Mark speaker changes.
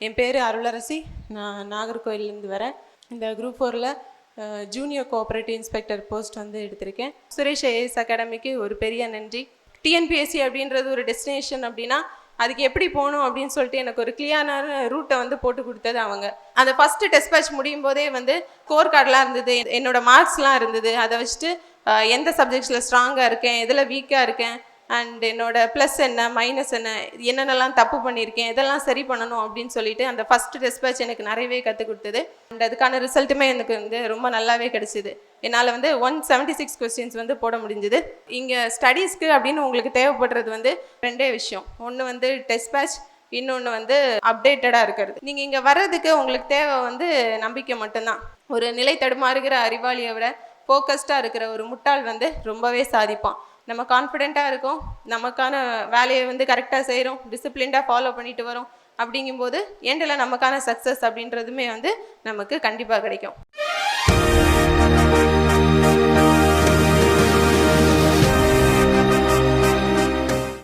Speaker 1: என் பேர் அருளரசி. நான் நாகர்கோயிலேருந்து வரேன். இந்த குரூப் 4ல் ஜூனியர் கோஆப்ரேட்டிவ் இன்ஸ்பெக்டர் போஸ்ட் வந்து எடுத்திருக்கேன். சுரேஷ் ஐஏஎஸ் அகாடமிக்கு ஒரு பெரிய நன்றி. டிஎன்பிஎஸ்சி அப்படின்றது ஒரு டெஸ்டினேஷன் அப்படின்னா அதுக்கு எப்படி போகணும் அப்படின்னு சொல்லிட்டு எனக்கு ஒரு கிளியரான ரூட்டை வந்து போட்டு கொடுத்தது அவங்க. அந்த ஃபஸ்ட்டு டெஸ்ட் பேட்ச் முடியும் போதே வந்து ஸ்கோர் கார்டெலாம் இருந்தது, என்னோட மார்க்ஸ்லாம் இருந்தது. அதை வச்சுட்டு எந்த சப்ஜெக்ட்ஸில் ஸ்ட்ராங்காக இருக்கேன், எதில் வீக்காக இருக்கேன், அண்ட் என்னோட ப்ளஸ் என்ன மைனஸ் என்ன, என்னென்னலாம் தப்பு பண்ணியிருக்கேன், இதெல்லாம் சரி பண்ணணும் அப்படின்னு சொல்லிட்டு அந்த ஃபஸ்ட்டு டெஸ்ட் பேட்ச் எனக்கு நிறையவே கற்றுக் கொடுத்தது. அண்ட் அதுக்கான ரிசல்ட்டுமே எனக்கு வந்து ரொம்ப நல்லாவே கிடச்சிது. என்னால் வந்து 176 கொஸ்டின்ஸ் வந்து போட முடிஞ்சுது. இங்கே ஸ்டடீஸ்க்கு அப்படின்னு உங்களுக்கு தேவைப்படுறது வந்து 2 விஷயம். ஒன்று வந்து டெஸ்ட் பேட்ச், இன்னொன்று வந்து அப்டேட்டடாக இருக்கிறது. நீங்கள் இங்கே வர்றதுக்கு உங்களுக்கு தேவை வந்து நம்பிக்கை மட்டும்தான். ஒரு நிலை தடுமாறுகிற அறிவாளியை விட ஃபோக்கஸ்டாக இருக்கிற ஒரு முட்டாள் வந்து ரொம்பவே சாதிப்பான். நம்ம கான்ஃபிடெண்ட்டாக இருக்கோம், நமக்கான வேலையை வந்து கரெக்டாக செய்கிறோம், டிசிப்ளின்டாக ஃபாலோ பண்ணிட்டு வரோம். அப்படிங்கும்போது எண்டில் நமக்கான சக்ஸஸ் அப்படின்றதுமே வந்து நமக்கு கண்டிப்பாக கிடைக்கும்.